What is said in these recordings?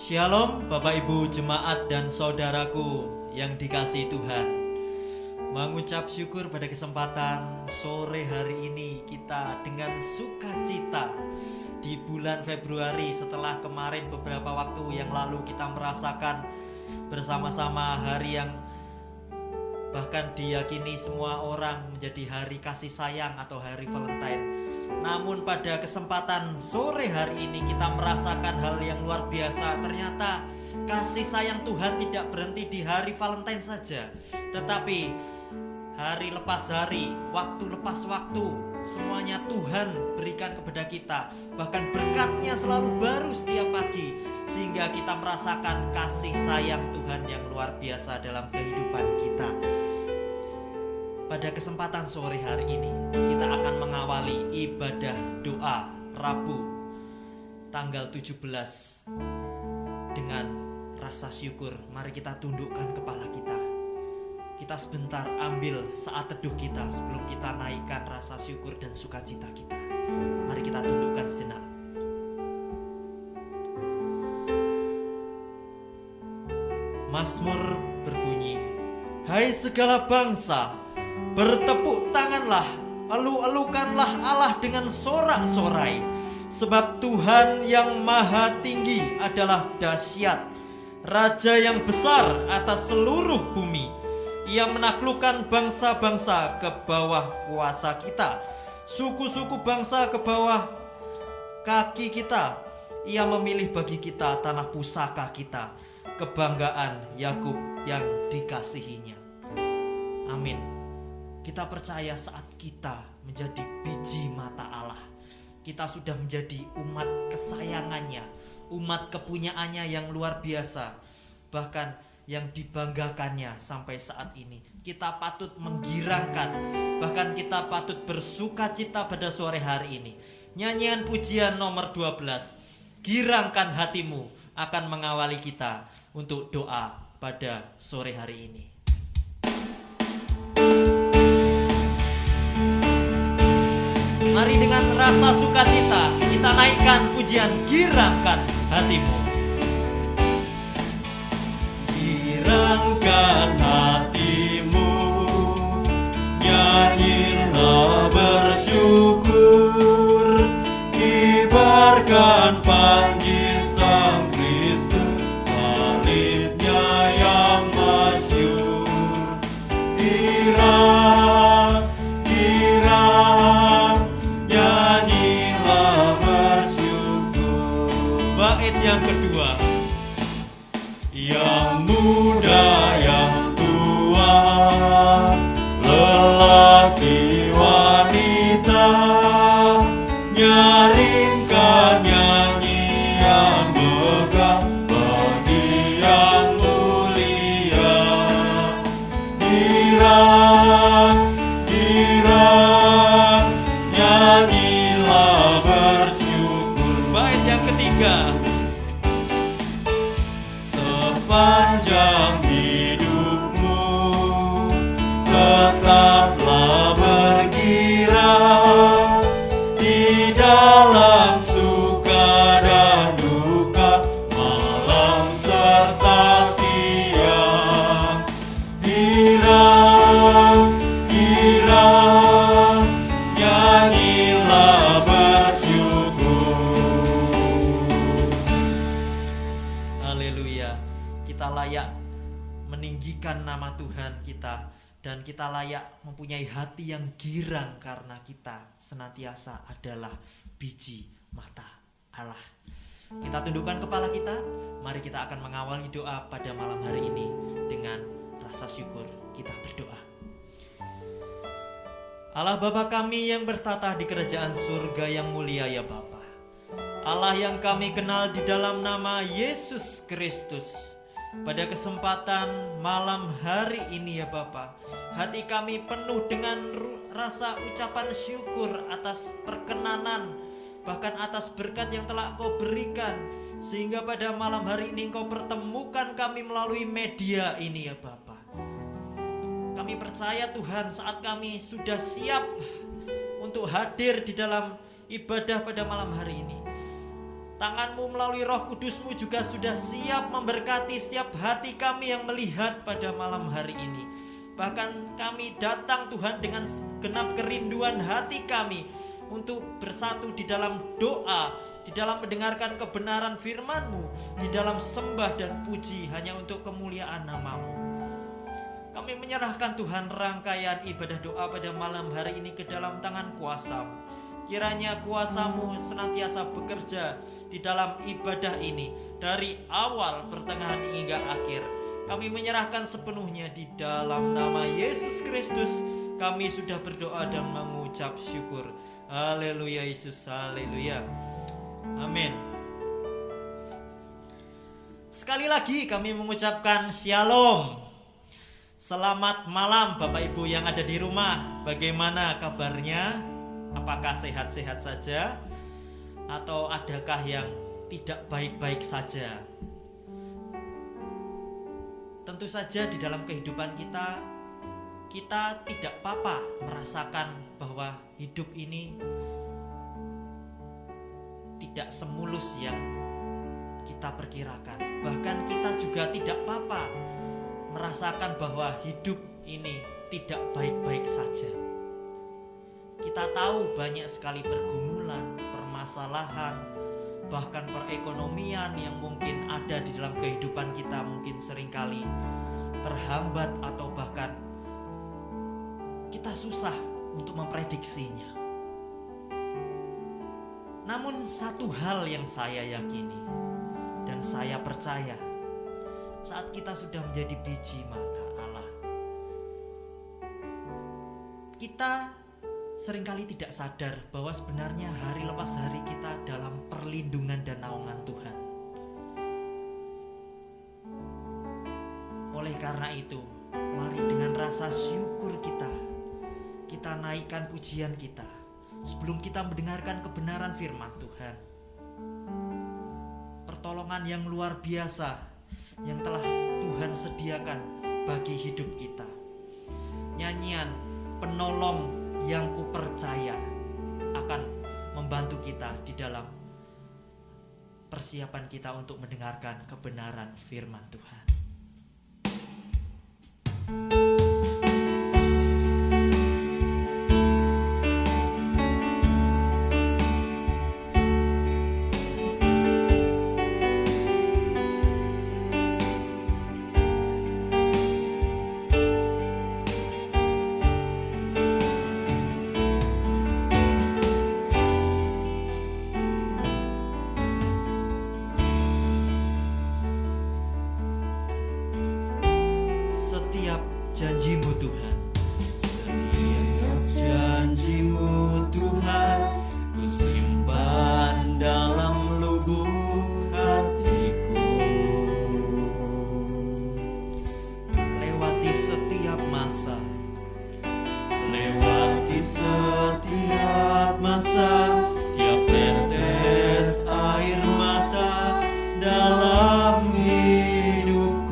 Shalom Bapak Ibu jemaat dan saudaraku yang dikasihi Tuhan. Mengucap syukur pada kesempatan sore hari ini kita dengan sukacita di bulan Februari setelah kemarin beberapa waktu yang lalu kita merasakan bersama-sama hari yang bahkan diyakini semua orang menjadi hari kasih sayang atau hari Valentine. Namun pada kesempatan sore hari ini kita merasakan hal yang luar biasa. Ternyata kasih sayang Tuhan tidak berhenti di hari Valentine saja, tetapi hari lepas hari, waktu lepas waktu, semuanya Tuhan berikan kepada kita. Bahkan berkatnya selalu baru setiap pagi, sehingga kita merasakan kasih sayang Tuhan yang luar biasa dalam kehidupan kita. Pada kesempatan sore hari ini kita akan mengawali ibadah doa Rabu tanggal 17 dengan rasa syukur. Mari kita tundukkan kepala kita. Kita sebentar ambil saat teduh kita sebelum kita naikkan rasa syukur dan sukacita kita. Mari kita tundukkan sejenak. Mazmur berbunyi, hai segala bangsa, bertepuk tanganlah, elu-elukanlah Allah dengan sorak-sorai. Sebab Tuhan yang maha tinggi adalah dahsyat, Raja yang besar atas seluruh bumi. Ia menaklukkan bangsa-bangsa ke bawah kuasa kita, suku-suku bangsa ke bawah kaki kita. Ia memilih bagi kita tanah pusaka kita, kebanggaan Yakub yang dikasihinya. Amin. Kita percaya saat kita menjadi biji mata Allah, kita sudah menjadi umat kesayangannya, umat kepunyaannya yang luar biasa, bahkan yang dibanggakannya sampai saat ini. Kita patut menggirangkan, bahkan kita patut bersuka cita pada sore hari ini. Nyanyian pujian nomor 12, Girangkan Hatimu, akan mengawali kita untuk doa pada sore hari ini. Mari dengan rasa sukacita kita naikkan pujian Girangkan Hatimu. Girangkan hatimu, nyanyilah bersyukur, kibarkan panji Sang Kristus, salibnya yang masyhur. Girang, girang, nyanyilah bersyukur. Bait yang kedua, yang muda, yang tua, lelaki, wanita, nyaringkan nyanyian megah bagi yang mulia. Girang, girang, nyanyilah bersyukur. Bait yang ketiga, sepanjang hidupmu tetaplah bergirang, di dalam suka dan duka, malam serta siang. Girang, girang, nyanyilah bersyukur. Haleluya. Kita layak meninggikan nama Tuhan kita, dan kita layak mempunyai hati yang girang karena kita senantiasa adalah biji mata Allah. Kita tundukkan kepala kita. Mari kita akan mengawali doa pada malam hari ini dengan rasa syukur. Kita berdoa. Allah Bapa kami yang bertata di kerajaan surga yang mulia ya Bapa, Allah yang kami kenal di dalam nama Yesus Kristus. Pada kesempatan malam hari ini ya Bapa, hati kami penuh dengan rasa ucapan syukur atas perkenanan, bahkan atas berkat yang telah Engkau berikan, sehingga pada malam hari ini Engkau pertemukan kami melalui media ini ya Bapa. Kami percaya Tuhan, saat kami sudah siap untuk hadir di dalam ibadah pada malam hari ini, Tangan-Mu melalui Roh Kudus-Mu juga sudah siap memberkati setiap hati kami yang melihat pada malam hari ini. Bahkan kami datang Tuhan dengan genap kerinduan hati kami untuk bersatu di dalam doa, di dalam mendengarkan kebenaran firman-Mu, di dalam sembah dan puji hanya untuk kemuliaan nama-Mu. Kami menyerahkan Tuhan rangkaian ibadah doa pada malam hari ini ke dalam tangan kuasa-Mu. Kiranya kuasa-Mu senantiasa bekerja di dalam ibadah ini dari awal, pertengahan hingga akhir. Kami menyerahkan sepenuhnya di dalam nama Yesus Kristus. Kami sudah berdoa dan mengucap syukur. Haleluya Yesus, haleluya. Amin. Sekali lagi kami mengucapkan shalom. Selamat malam Bapak Ibu yang ada di rumah. Bagaimana kabarnya? Apakah sehat-sehat saja? Atau adakah yang tidak baik-baik saja? Tentu saja di dalam kehidupan kita tidak apa-apa merasakan bahwa hidup ini tidak semulus yang kita perkirakan. Bahkan kita juga tidak apa-apa merasakan bahwa hidup ini tidak baik-baik saja. Kita tahu banyak sekali pergumulan, permasalahan, bahkan perekonomian yang mungkin ada di dalam kehidupan kita mungkin seringkali terhambat atau bahkan kita susah untuk memprediksinya. Namun satu hal yang saya yakini dan saya percaya, saat kita sudah menjadi biji mata Allah, kita seringkali tidak sadar bahwa sebenarnya hari lepas hari kita dalam perlindungan dan naungan Tuhan. Oleh karena itu, mari dengan rasa syukur kita naikkan pujian kita sebelum kita mendengarkan kebenaran firman Tuhan. Pertolongan yang luar biasa yang telah Tuhan sediakan bagi hidup kita. Nyanyian penolong yang kupercaya akan membantu kita di dalam persiapan kita untuk mendengarkan kebenaran firman Tuhan. Janji-Mu Tuhan, setiap janji-Mu Tuhan, ku simpan dalam lubuk hatiku. Lewati setiap masa, tiap tetes air mata dalam hidupku.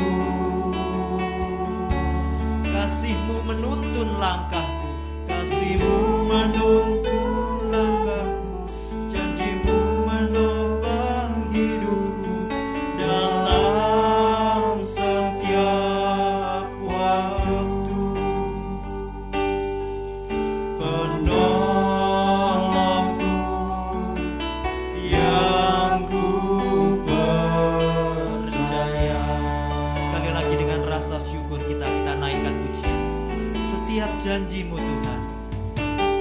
Kasih-Mu menuntun langkahku, kasih-Mu menuntun langkahku, janji-Mu menopang hidupku dalam setiap waktu. Penolongku yang ku percaya. Sekali lagi dengan rasa syukur kita naikkan pujian. Setiap janji-Mu Tuhan,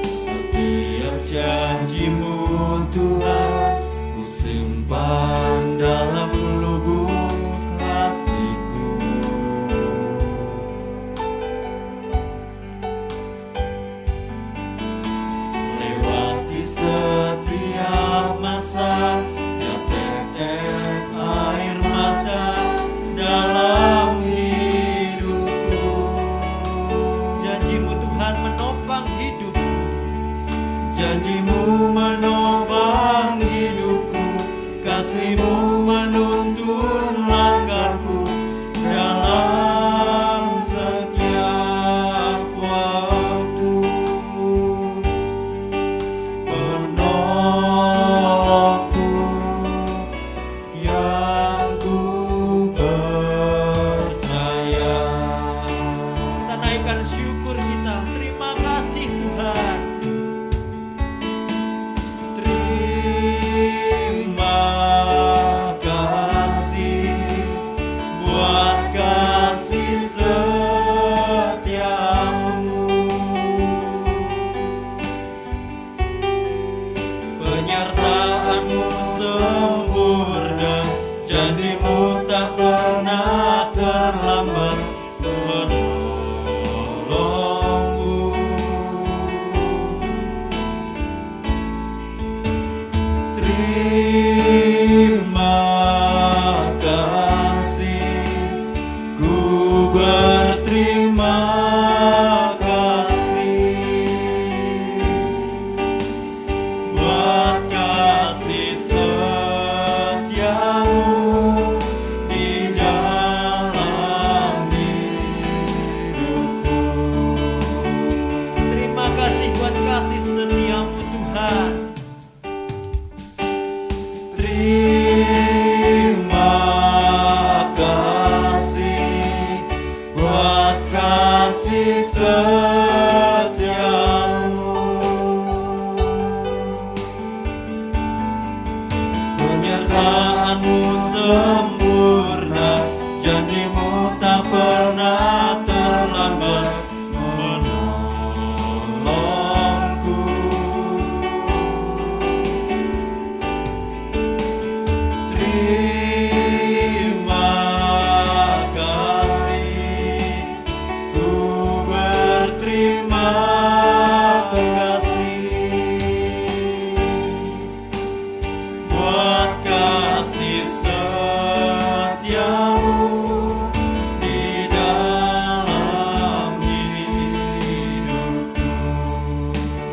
setiap janji-Mu Tuhan, ku simpan dalam lubuk hatiku. Lewati setiap masa, tiap tetes air mata dalam hidupku. Janji-Mu Tuhan menopang hidupku, janji-Mu menopang hidupku, kasih-Mu menuntun langkahku dalam setiap waktu. Penolongku Penyertaan-Mu sempurna, janji-Mu tak pernah terlambat menolongku. Terima kasih, ku berterima kasih buat kasih setiamu di dalam hidupku. Terima kasih buat kasih setiamu Tuhan. Terima kasih buat kasih setiamu. Penyertaan-Mu sempurna, janji-Mu tak pernah terlambat menolongku. Terima kasih, ku berterima kasih buat kasih setiamu di dalam hidupku.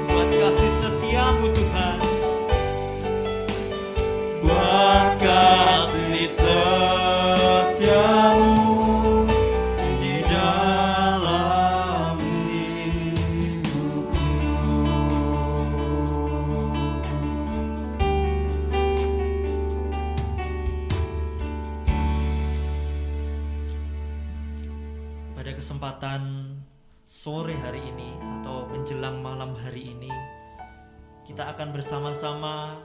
Buat kasih setiamu Tuhan, buat kasih setiamu di dalam hidupku. Pada kesempatan sore hari ini atau menjelang malam hari ini, kita akan bersama-sama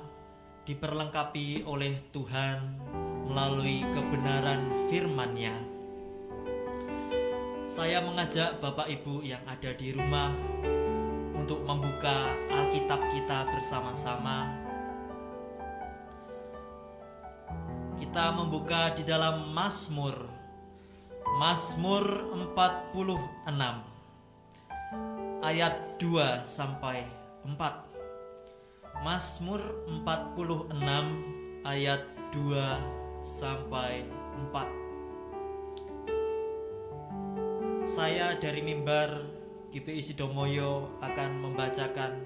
diperlengkapi oleh Tuhan melalui kebenaran firman-Nya. Saya mengajak Bapak Ibu yang ada di rumah untuk membuka Alkitab kita bersama-sama. Kita membuka di dalam Mazmur 46 ayat 2 sampai 4. Mazmur 46 ayat 2 sampai 4. Saya dari mimbar GPI Sidomoyo akan membacakan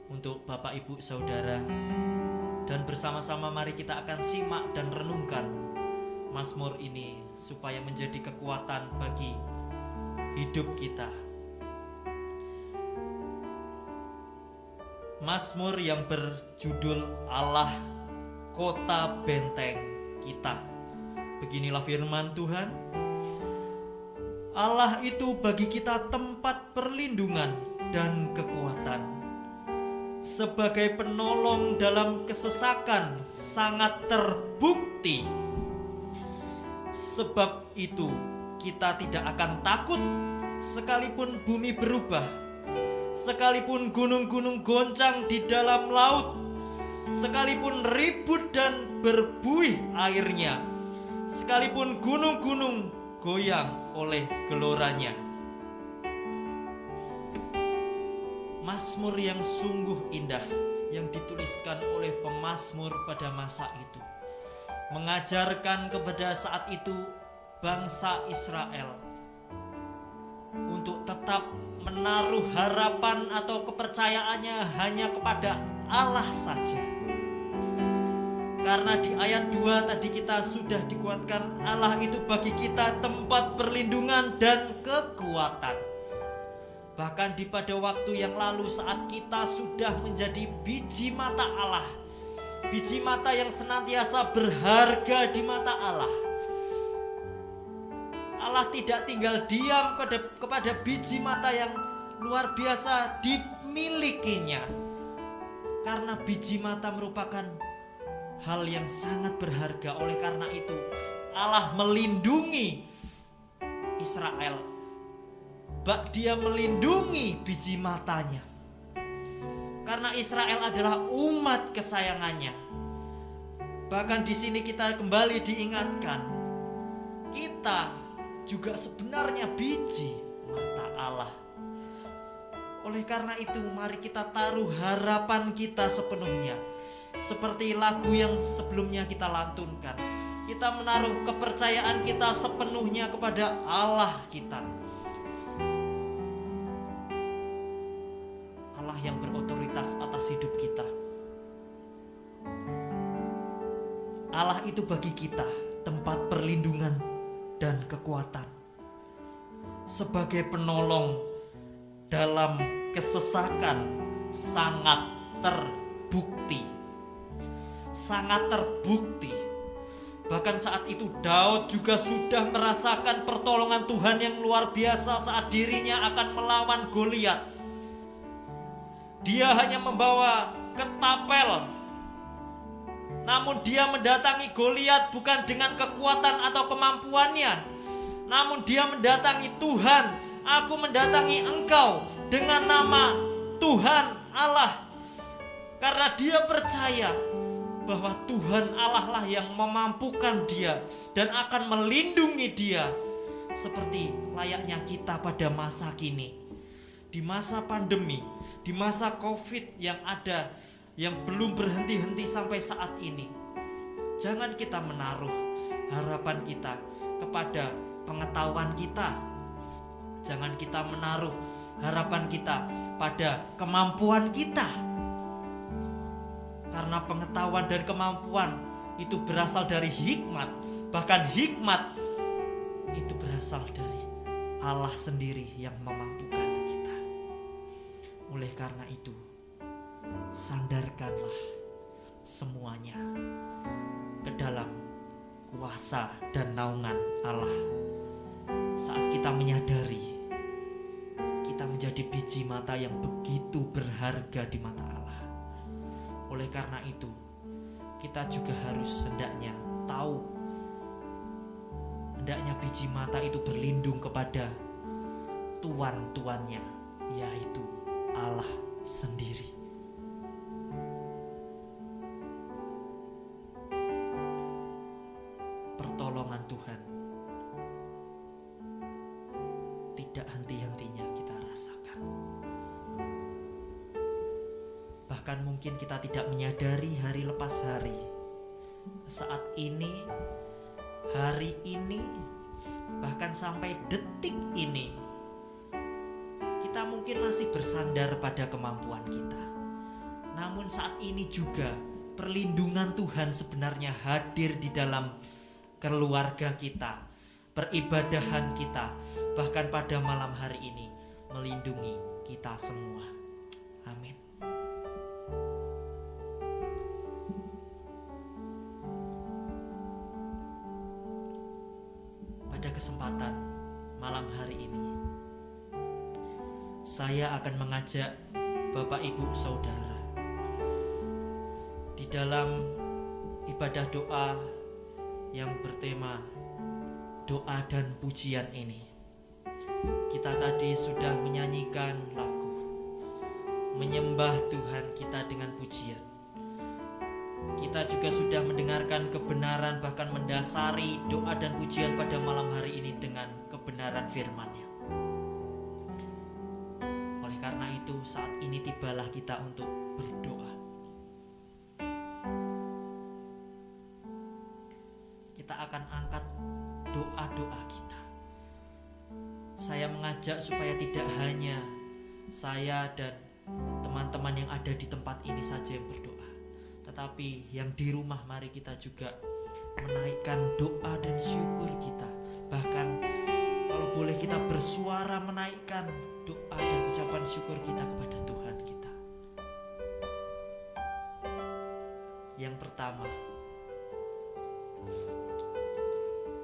untuk Bapak Ibu Saudara, dan bersama-sama mari kita akan simak dan renungkan Mazmur ini supaya menjadi kekuatan bagi hidup kita. Mazmur yang berjudul Allah Kota Benteng Kita. Beginilah firman Tuhan. Allah itu bagi kita tempat perlindungan dan kekuatan. Sebagai penolong dalam kesesakan sangat terbukti. Sebab itu kita tidak akan takut sekalipun bumi berubah, sekalipun gunung-gunung goncang di dalam laut, sekalipun ribut dan berbuih airnya, sekalipun gunung-gunung goyang oleh geloranya. Mazmur yang sungguh indah yang dituliskan oleh pemazmur pada masa itu, mengajarkan kepada saat itu bangsa Israel untuk tetap menaruh harapan atau kepercayaannya hanya kepada Allah saja. Karena di ayat 2 tadi kita sudah dikuatkan, Allah itu bagi kita tempat perlindungan dan kekuatan. Bahkan di pada waktu yang lalu saat kita sudah menjadi biji mata Allah, biji mata yang senantiasa berharga di mata Allah, Allah tidak tinggal diam kepada biji mata yang luar biasa dimilikinya. Karena biji mata merupakan hal yang sangat berharga. Oleh karena itu Allah melindungi Israel. Dia melindungi biji matanya. Karena Israel adalah umat kesayangannya. Bahkan di sini kita kembali diingatkan, kita juga sebenarnya biji mata Allah. Oleh karena itu, mari kita taruh harapan kita sepenuhnya. Seperti lagu yang sebelumnya kita lantunkan, kita menaruh kepercayaan kita sepenuhnya kepada Allah kita, Allah yang berotoritas atas hidup kita. Allah itu bagi kita tempat perlindungan dan kekuatan, sebagai penolong dalam kesesakan. Sangat terbukti. Bahkan saat itu Daud juga sudah merasakan pertolongan Tuhan yang luar biasa saat dirinya akan melawan Goliat. Dia hanya membawa ketapel, namun dia mendatangi Goliat bukan dengan kekuatan atau kemampuannya, namun dia mendatangi Tuhan. Aku mendatangi engkau dengan nama Tuhan Allah. Karena dia percaya bahwa Tuhan Allah lah yang memampukan dia dan akan melindungi dia. Seperti layaknya kita pada masa kini, di masa pandemi, di masa COVID yang ada, yang belum berhenti-henti sampai saat ini. Jangan kita menaruh harapan kita kepada pengetahuan kita. Jangan kita menaruh harapan kita pada kemampuan kita. Karena pengetahuan dan kemampuan itu berasal dari hikmat. Bahkan hikmat itu berasal dari Allah sendiri yang memampukan kita. Oleh karena itu, sandarkanlah semuanya ke dalam kuasa dan naungan Allah. Saat kita menyadari kita menjadi biji mata yang begitu berharga di mata Allah. Oleh karena itu, kita juga harus hendaknya tahu, hendaknya biji mata itu berlindung kepada Tuan-tuannya, yaitu Allah sendiri. Pertolongan Tuhan tidak henti-hentinya kita rasakan. Bahkan mungkin kita tidak menyadari hari lepas hari. Saat ini, hari ini, bahkan sampai detik ini, kita mungkin masih bersandar pada kemampuan kita. Namun saat ini juga perlindungan Tuhan sebenarnya hadir di dalam keluarga kita, peribadahan kita, bahkan pada malam hari ini melindungi kita semua. Amin. Pada kesempatan malam hari ini, saya akan mengajak Bapak Ibu Saudara di dalam ibadah doa yang bertema doa dan pujian ini. Kita tadi sudah menyanyikan lagu menyembah Tuhan kita dengan pujian. Kita juga sudah mendengarkan kebenaran, bahkan mendasari doa dan pujian pada malam hari ini dengan kebenaran firman-Nya. Oleh karena itu, saat ini tibalah kita untuk berdoa. Kita akan angkat doa-doa kita. Saya mengajak supaya tidak hanya saya dan teman-teman yang ada di tempat ini saja yang berdoa, tetapi yang di rumah mari kita juga menaikkan doa dan syukur kita. Bahkan kalau boleh kita bersuara menaikkan doa dan ucapan syukur kita kepada Tuhan kita. Yang pertama,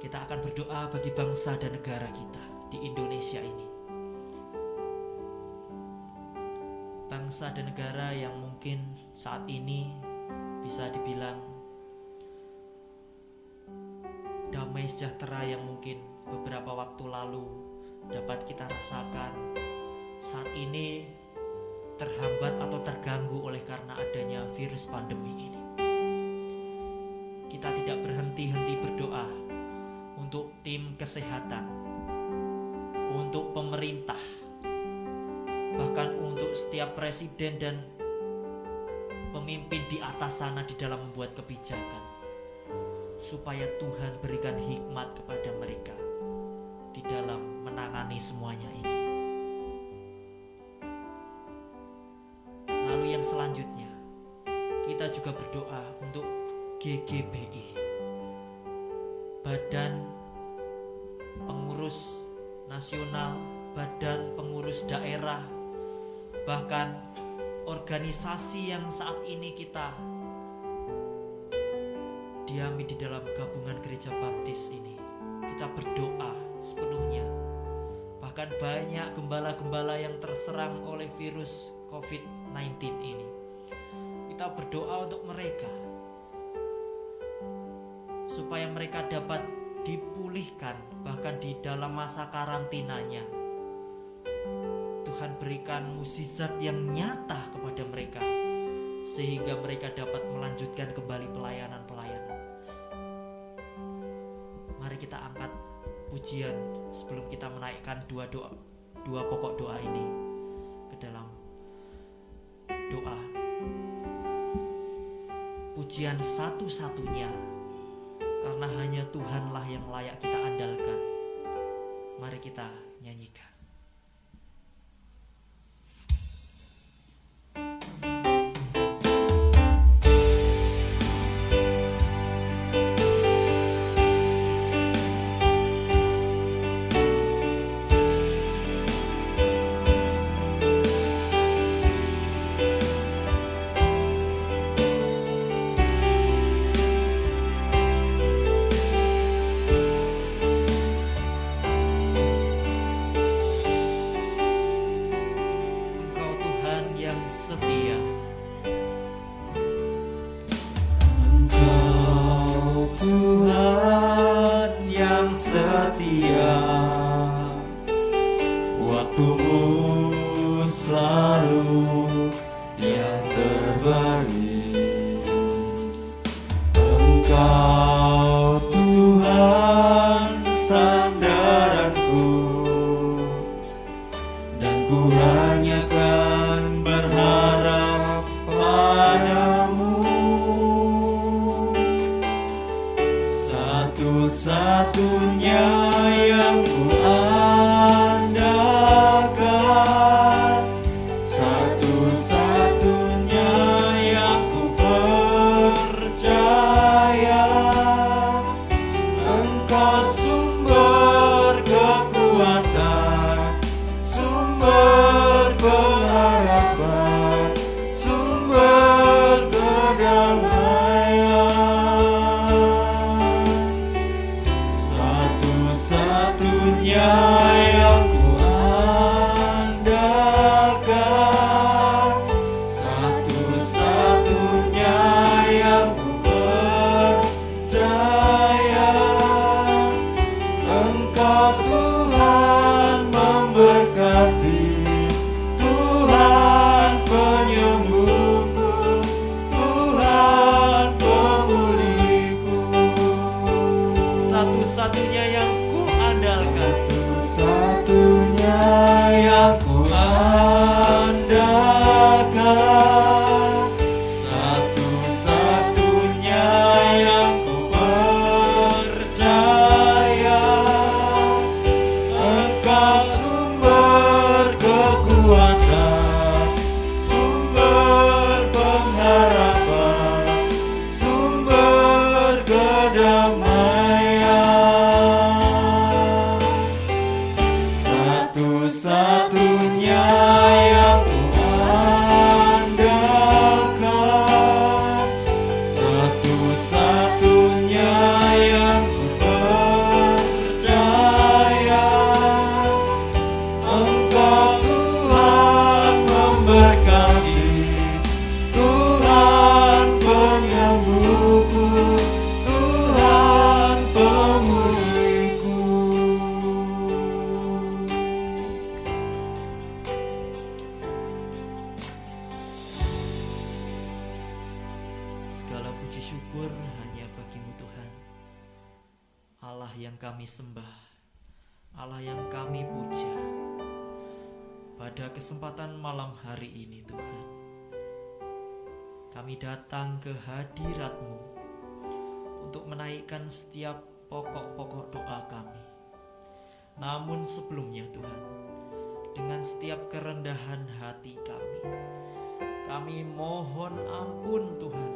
kita akan berdoa bagi bangsa dan negara kita di Indonesia ini. Bangsa dan negara yang mungkin saat ini bisa dibilang damai sejahtera yang mungkin beberapa waktu lalu dapat kita rasakan. Saat ini terhambat atau terganggu oleh karena adanya virus pandemi ini. Kita tidak berhenti-henti berdoa untuk tim kesehatan, untuk pemerintah, bahkan untuk setiap presiden dan pemimpin di atas sana di dalam membuat kebijakan, supaya Tuhan berikan hikmat kepada mereka di dalam menangani semuanya ini. Lalu yang selanjutnya, kita juga berdoa untuk GGBI, Badan Pengurus Nasional, Badan Pengurus Daerah, bahkan organisasi yang saat ini kita diami di dalam gabungan gereja baptis ini. Kita berdoa sepenuhnya. Bahkan banyak gembala-gembala yang terserang oleh virus COVID-19 ini. Kita berdoa untuk mereka, supaya mereka dapat dipulihkan bahkan di dalam masa karantinanya. Tuhan berikan mukjizat yang nyata kepada mereka, sehingga mereka dapat melanjutkan kembali pelayanan-pelayanan. Mari kita angkat pujian sebelum kita menaikkan dua pokok doa ini ke dalam doa. Pujian satu-satunya, karena hanya Tuhanlah yang layak kita andalkan. Mari kita nyanyikan. Setia. Engkau Tuhan yang setia, waktumu selalu yang terbaik. Engkau Tuhan sandaranku, dan ku hanya kan berharap padamu. Satu-satunya yang ku andalkan, satu-satunya yang ku percaya. Engkau sumber kekuatan, sumber pengharapan, sumber kedamaian. Satu-satunya yang ku andalkan, satu-satunya yang ku percaya. Engkau Tuhan memberkati, Tuhan penyembuhku, Tuhan pemulihku. Satu-satunya yang ku andalkan, Satu-satunya yang ku andalkan, satu-satunya yang ku percaya. Engkau sumber kekuatan, sumber pengharapan, sumber kedamaian. Segala puji syukur hanya bagi-Mu Tuhan, Allah yang kami sembah, Allah yang kami puja. Pada kesempatan malam hari ini Tuhan, kami datang ke hadirat-Mu untuk menaikkan setiap pokok-pokok doa kami. Namun sebelumnya Tuhan, dengan setiap kerendahan hati kami mohon ampun Tuhan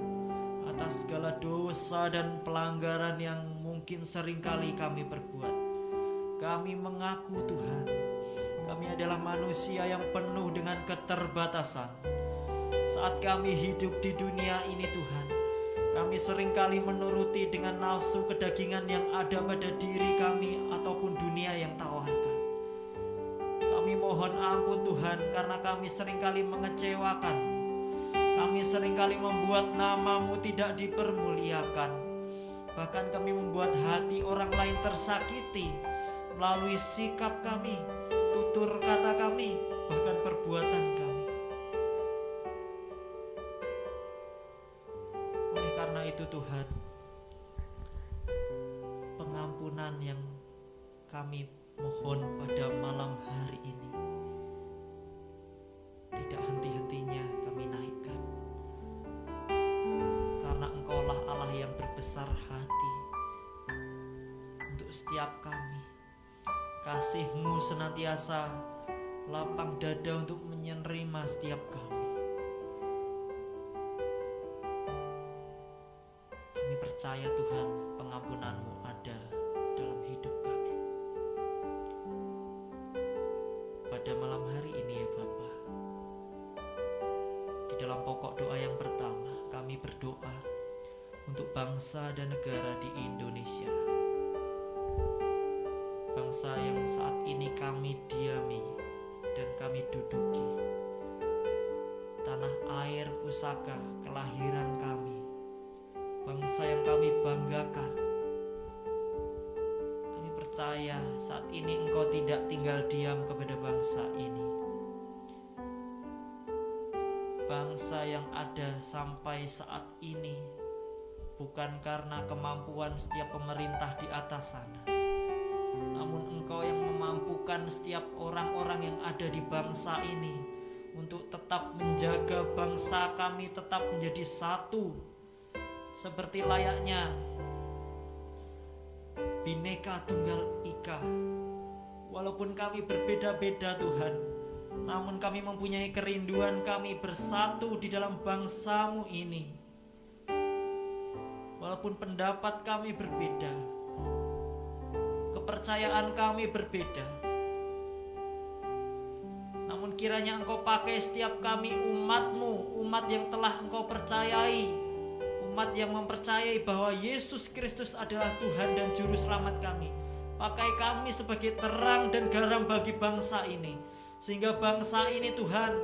atas segala dosa dan pelanggaran yang mungkin seringkali kami perbuat. Kami mengaku Tuhan, kami adalah manusia yang penuh dengan keterbatasan. Saat kami hidup di dunia ini Tuhan, kami seringkali menuruti dengan nafsu kedagingan yang ada pada diri kami ataupun dunia yang tawarkan. Kami mohon ampun Tuhan karena kami seringkali mengecewakan. Kami seringkali membuat nama-Mu tidak dipermuliakan. Bahkan kami membuat hati orang lain tersakiti melalui sikap kami, tutur kata kami, bahkan perbuatan kami. Oleh karena itu Tuhan, pengampunan yang kami mohon pada malam hari ini tidak henti-hentinya kami naikkan, karena Engkaulah Allah yang berbesar hati untuk setiap kami. Kasih-Mu senantiasa lapang dada untuk menerima setiap kami. Kami percaya Tuhan, pengampunan-Mu ada dalam hidup kami. Pada malam hari ini ya Bapa, di dalam pokok doa yang pertama kami berdoa untuk bangsa dan negara di Indonesia, bangsa yang saat ini kami diami dan kami duduki, tanah air pusaka kelahiran kami, bangsa yang kami banggakan. Kami percaya saat ini Engkau tidak tinggal diam kepada bangsa ini, bangsa yang ada sampai saat ini bukan karena kemampuan setiap pemerintah di atas sana, namun Engkau yang memampukan setiap orang-orang yang ada di bangsa ini untuk tetap menjaga bangsa kami tetap menjadi satu, seperti layaknya Bhinneka Tunggal Ika. Walaupun kami berbeda-beda Tuhan, namun kami mempunyai kerinduan kami bersatu di dalam bangsa-Mu ini. Walaupun pendapat kami berbeda, kepercayaan kami berbeda, namun kiranya Engkau pakai setiap kami umat-Mu, umat yang telah Engkau percayai, umat yang mempercayai bahwa Yesus Kristus adalah Tuhan dan Juru Selamat kami. Pakai kami sebagai terang dan garam bagi bangsa ini, sehingga bangsa ini Tuhan,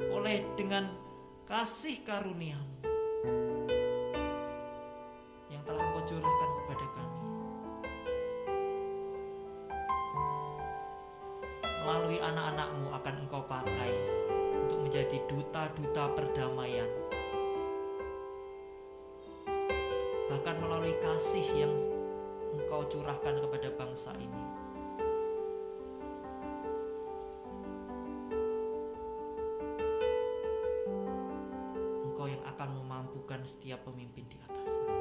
oleh dengan kasih karunia-Mu yang telah Engkau curahkan kepada kami, melalui anak-anak-Mu akan Engkau pakai untuk menjadi duta-duta perdamaian, bahkan melalui kasih yang Engkau curahkan kepada bangsa ini. Engkau yang akan memampukan setiap pemimpin di atas sana.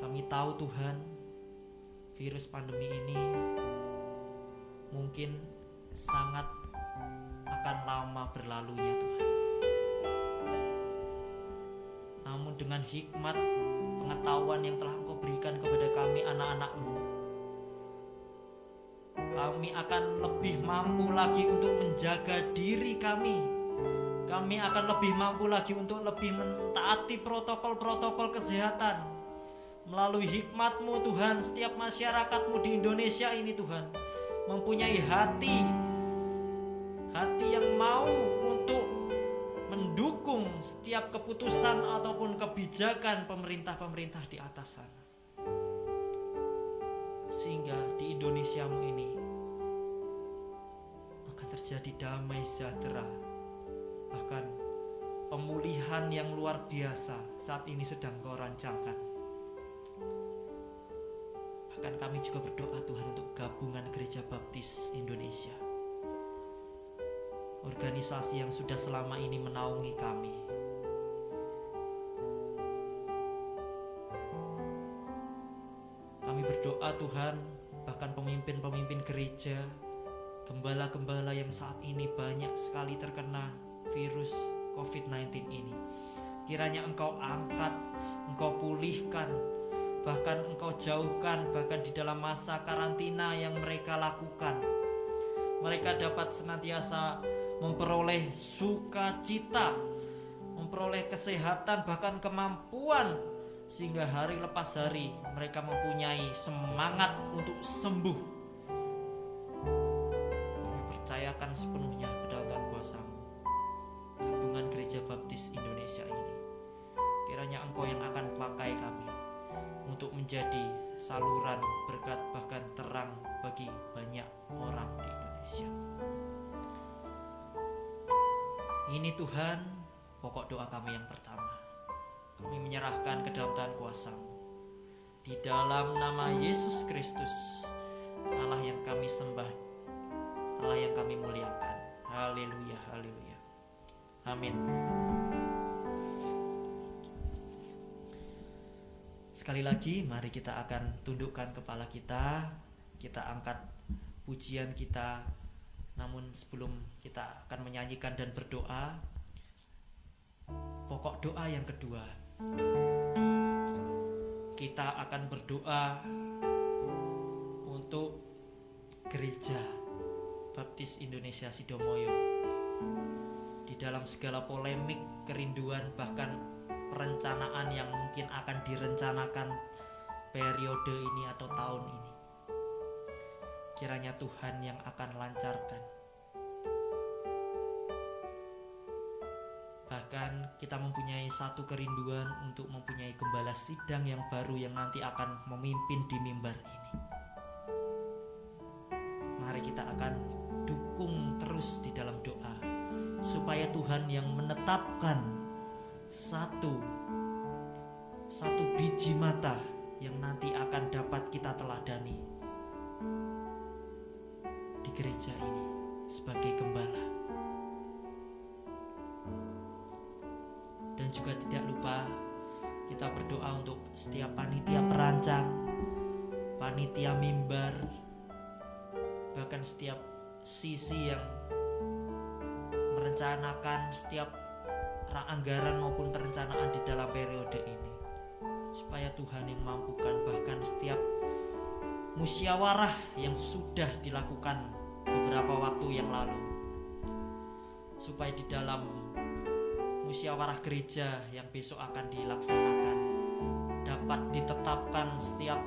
Kami tahu Tuhan, virus pandemi ini mungkin sangat akan lama berlalunya Tuhan. Namun dengan hikmat pengetahuan yang telah Engkau berikan kepada kami anak-anak-Mu, kami akan lebih mampu lagi untuk menjaga diri kami. Kami akan lebih mampu lagi untuk lebih mentaati protokol-protokol kesehatan. Melalui hikmat-Mu Tuhan, setiap masyarakat-Mu di Indonesia ini Tuhan mempunyai hati yang mau untuk mendukung setiap keputusan ataupun kebijakan pemerintah-pemerintah di atas sana, sehingga di Indonesia-Mu ini akan terjadi damai sejahtera, Bahkan pemulihan yang luar biasa saat ini sedang Kau rancangkan. Bahkan kami juga berdoa Tuhan untuk gabungan Gereja Baptis Indonesia, organisasi yang sudah selama ini menaungi kami. Kami berdoa Tuhan, bahkan pemimpin-pemimpin gereja, gembala-gembala yang saat ini banyak sekali terkena virus COVID-19 ini, kiranya Engkau angkat, Engkau pulihkan, bahkan Engkau jauhkan, bahkan di dalam masa karantina yang mereka lakukan, mereka dapat senantiasa memperoleh sukacita, memperoleh kesehatan, bahkan kemampuan, sehingga hari lepas hari mereka mempunyai semangat untuk sembuh. Kami percayakan sepenuhnya ke dalam Tuhan kuasa-Mu, gabungan Gereja Baptis Indonesia ini. Kiranya Engkau yang akan pakai kami untuk menjadi saluran berkat, bahkan terang bagi banyak orang di Indonesia. Ini Tuhan pokok doa kami yang pertama. Kami menyerahkan ke dalam tangan kuasa-Mu. Di dalam nama Yesus Kristus, Allah yang kami sembah, Allah yang kami muliakan. Haleluya, haleluya. Amin. Sekali lagi mari kita akan tundukkan kepala kita. Kita angkat pujian kita. Namun sebelum kita akan menyanyikan dan berdoa, pokok doa yang kedua, kita akan berdoa untuk Gereja Baptis Indonesia Sidomoyo. Di dalam segala polemik, kerinduan, bahkan perencanaan yang mungkin akan direncanakan periode ini atau tahun ini, kiranya Tuhan yang akan lancarkan. Bahkan kita mempunyai satu kerinduan untuk mempunyai gembala sidang yang baru yang nanti akan memimpin di mimbar ini. Mari kita akan dukung terus di dalam doa, supaya Tuhan yang menetapkan satu biji mata yang nanti akan dapat kita teladani di gereja ini sebagai gembala. Dan juga tidak lupa kita berdoa untuk setiap panitia perancang, panitia mimbar, bahkan setiap sisi yang merencanakan setiap anggaran maupun perencanaan di dalam periode ini, supaya Tuhan yang mampukan, bahkan setiap musyawarah yang sudah dilakukan beberapa waktu yang lalu, supaya di dalam musyawarah gereja yang besok akan dilaksanakan dapat ditetapkan setiap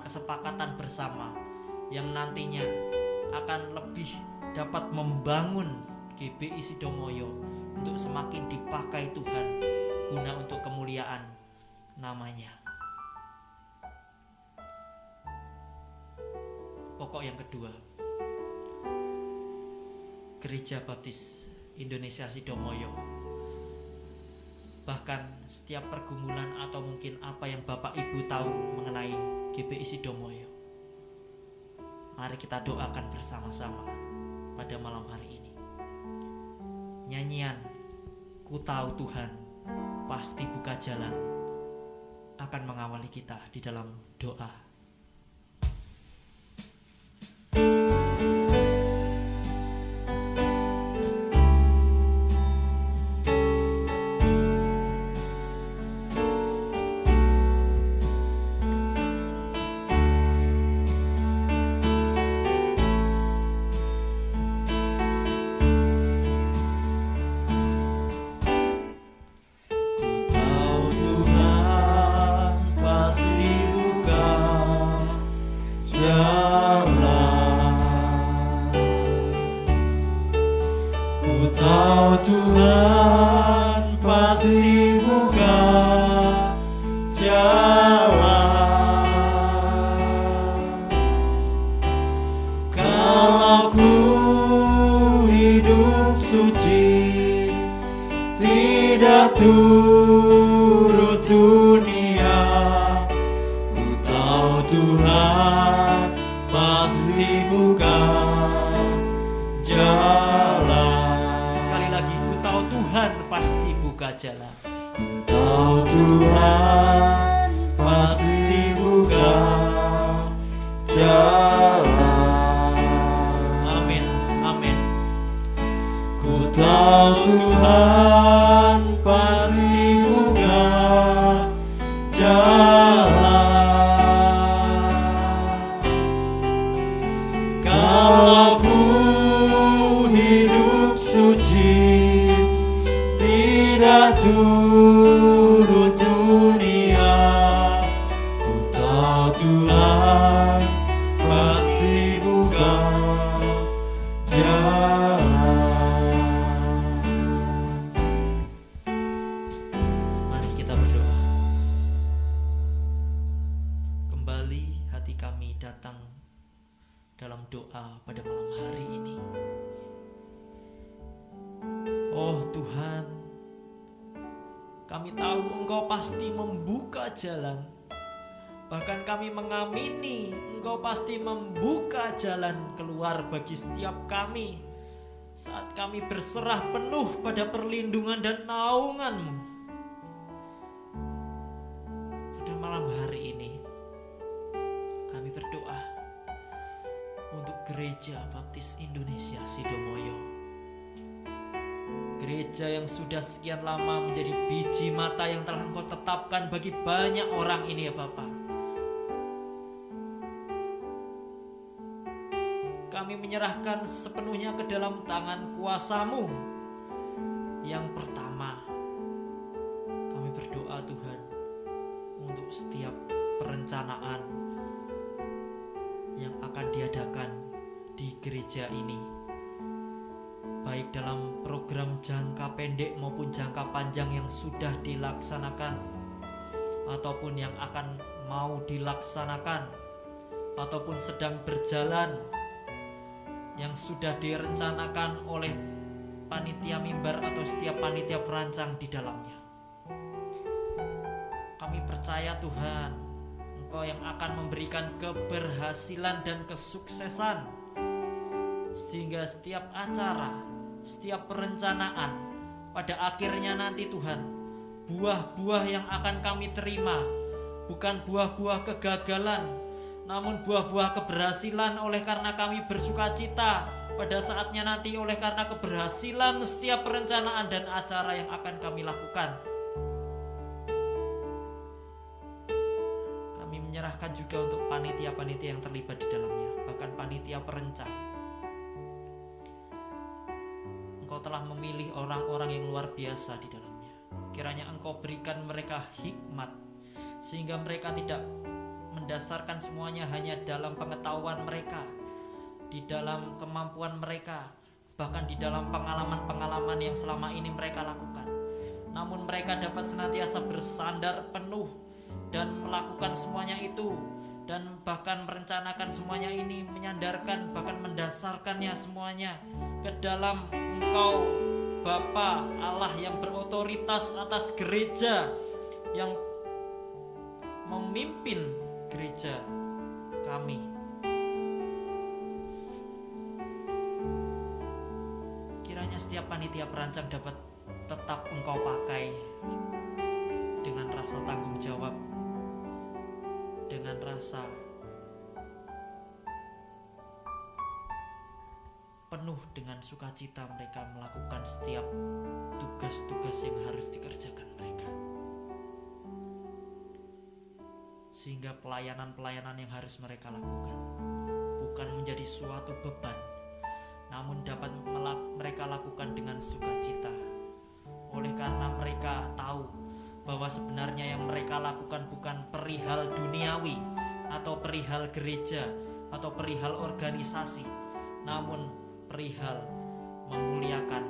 kesepakatan bersama yang nantinya akan lebih dapat membangun GBI Sidomoyo untuk semakin dipakai Tuhan guna untuk kemuliaan namanya. Pokok yang kedua, Gereja Baptis Indonesia Sidomoyo, bahkan setiap pergumulan atau mungkin apa yang Bapak Ibu tahu mengenai GBI Sidomoyo, mari kita doakan bersama-sama pada malam hari ini. Nyanyian Ku Tahu Tuhan Pasti Buka Jalan akan mengawali kita di dalam doa. Suci turut dunia, ku tahu Tuhan pasti buka jalan. Sekali lagi, ku tahu Tuhan pasti buka jalan. Tahu Tuhan pasti buka jalan. Amin, amin. Ku tahu Tuhan pasti buka jalan. Kalau ku hidup suci, tidak turut dunia, ku tahu Tuhan pasti buka jalan. Mari kita berdoa. Kembali hati kami datang dalam doa pada malam hari ini. Oh Tuhan, kami tahu Engkau pasti membuka jalan. Bahkan kami mengamini Engkau pasti membuka jalan keluar bagi setiap kami saat kami berserah penuh pada perlindungan dan naungan-Mu. Pada malam hari ini kami berdoa untuk Gereja Baptis Indonesia Sidomoyo, gereja yang sudah sekian lama menjadi biji mata yang telah Engkau tetapkan bagi banyak orang ini ya Bapa. Kami menyerahkan sepenuhnya ke dalam tangan kuasa-Mu. Yang pertama, kami berdoa Tuhan untuk setiap perencanaan yang akan diadakan di gereja ini, baik dalam program jangka pendek maupun jangka panjang yang sudah dilaksanakan ataupun yang akan mau dilaksanakan ataupun sedang berjalan, yang sudah direncanakan oleh panitia mimbar atau setiap panitia perancang di dalamnya. Kami percaya Tuhan, Engkau yang akan memberikan keberhasilan dan kesuksesan, sehingga setiap acara, setiap perencanaan pada akhirnya nanti Tuhan, buah-buah yang akan kami terima bukan buah-buah kegagalan, namun buah-buah keberhasilan oleh karena kami bersukacita pada saatnya nanti oleh karena keberhasilan setiap perencanaan dan acara yang akan kami lakukan. Kami menyerahkan juga untuk panitia-panitia yang terlibat di dalamnya, bahkan panitia perancang. Engkau telah memilih orang-orang yang luar biasa di dalamnya. Kiranya Engkau berikan mereka hikmat, sehingga mereka tidak mendasarkan semuanya hanya dalam pengetahuan mereka, di dalam kemampuan mereka, bahkan di dalam pengalaman-pengalaman yang selama ini mereka lakukan. Namun mereka dapat senantiasa bersandar penuh dan melakukan semuanya itu, dan bahkan merencanakan semuanya ini, menyandarkan bahkan mendasarkannya semuanya ke dalam Engkau Bapa Allah yang berotoritas atas gereja, yang memimpin gereja kami. Kiranya setiap panitia perancang dapat tetap Engkau pakai dengan rasa tanggung jawab, dengan rasa penuh dengan sukacita mereka melakukan setiap tugas-tugas yang harus dikerjakan mereka, sehingga pelayanan-pelayanan yang harus mereka lakukan bukan menjadi suatu beban, namun dapat mereka lakukan dengan sukacita, oleh karena mereka tahu bahwa sebenarnya yang mereka lakukan bukan perihal duniawi atau perihal gereja atau perihal organisasi, namun perihal memuliakan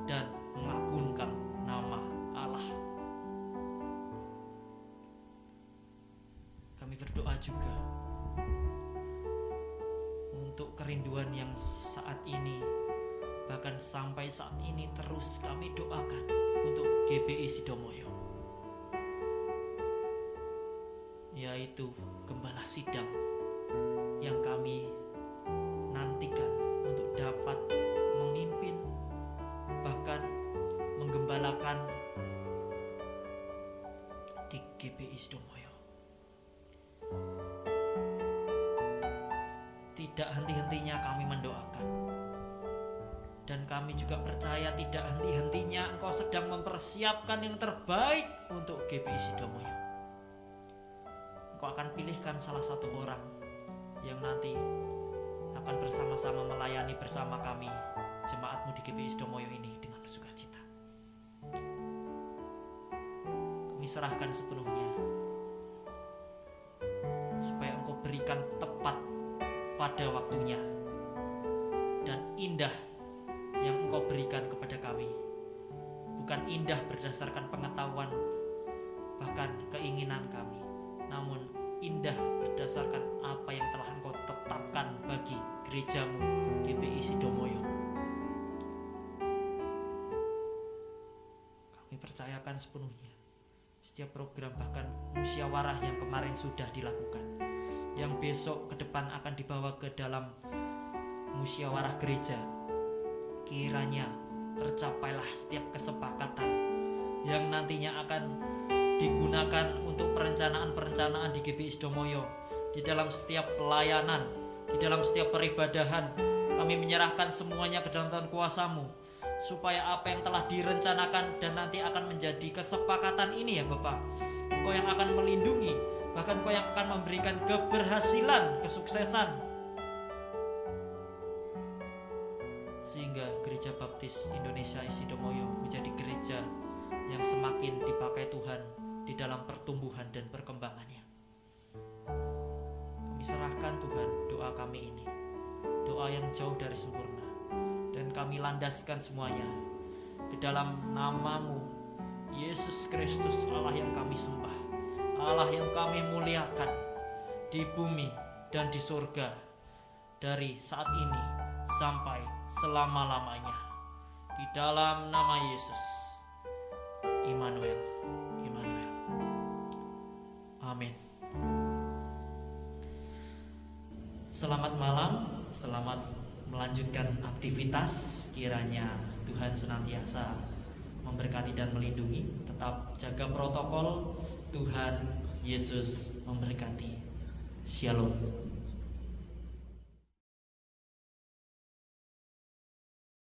dan mengagungkan nama Allah. Kami berdoa juga untuk kerinduan yang saat ini, bahkan sampai saat ini terus kami doakan, untuk GBI Sidomoyo, yaitu Gembala Sidang yang kami nantikan untuk dapat memimpin, bahkan menggembalakan di GBI Sidomoyo. Tidak henti-hentinya kami mendoakan, dan kami juga percaya tidak henti-hentinya Engkau sedang mempersiapkan yang terbaik untuk GBI Sidomoyo. Engkau akan pilihkan salah satu orang yang nanti akan bersama-sama melayani bersama kami, jemaatmu di GBI Sidomoyo ini dengan sukacita. Kami serahkan sepenuhnya, supaya Engkau berikan tepat pada waktunya, dan indah yang Engkau berikan kepada kami bukan indah berdasarkan pengetahuan bahkan keinginan kami, namun indah berdasarkan apa yang telah Engkau tetapkan bagi gerejamu GBI Sidomoyo. Kami percayakan sepenuhnya setiap program, bahkan musyawarah yang kemarin sudah dilakukan, yang besok ke depan akan dibawa ke dalam musyawarah gereja. Kiranya tercapailah setiap kesepakatan yang nantinya akan digunakan untuk perencanaan-perencanaan di GBI Sidomoyo, di dalam setiap pelayanan, di dalam setiap peribadahan. Kami menyerahkan semuanya ke dalam tangan kuasa-Mu, supaya apa yang telah direncanakan dan nanti akan menjadi kesepakatan ini ya Bapak, Engkau yang akan melindungi, bahkan Engkau yang akan memberikan keberhasilan, kesuksesan, sehingga Gereja Baptis Indonesia Sidomoyo menjadi gereja yang semakin dipakai Tuhan di dalam pertumbuhan dan perkembangannya. Kami serahkan Tuhan doa kami ini, doa yang jauh dari sempurna, dan kami landaskan semuanya ke dalam nama-Mu, Yesus Kristus, Allah yang kami sembah, Allah yang kami muliakan di bumi dan di surga, dari saat ini sampai selama-lamanya. Di dalam nama Yesus, Immanuel, Immanuel. Amin. Selamat malam, selamat melanjutkan aktivitas. Kiranya Tuhan senantiasa memberkati dan melindungi. Tetap jaga protokol. Tuhan Yesus memberkati. Shalom.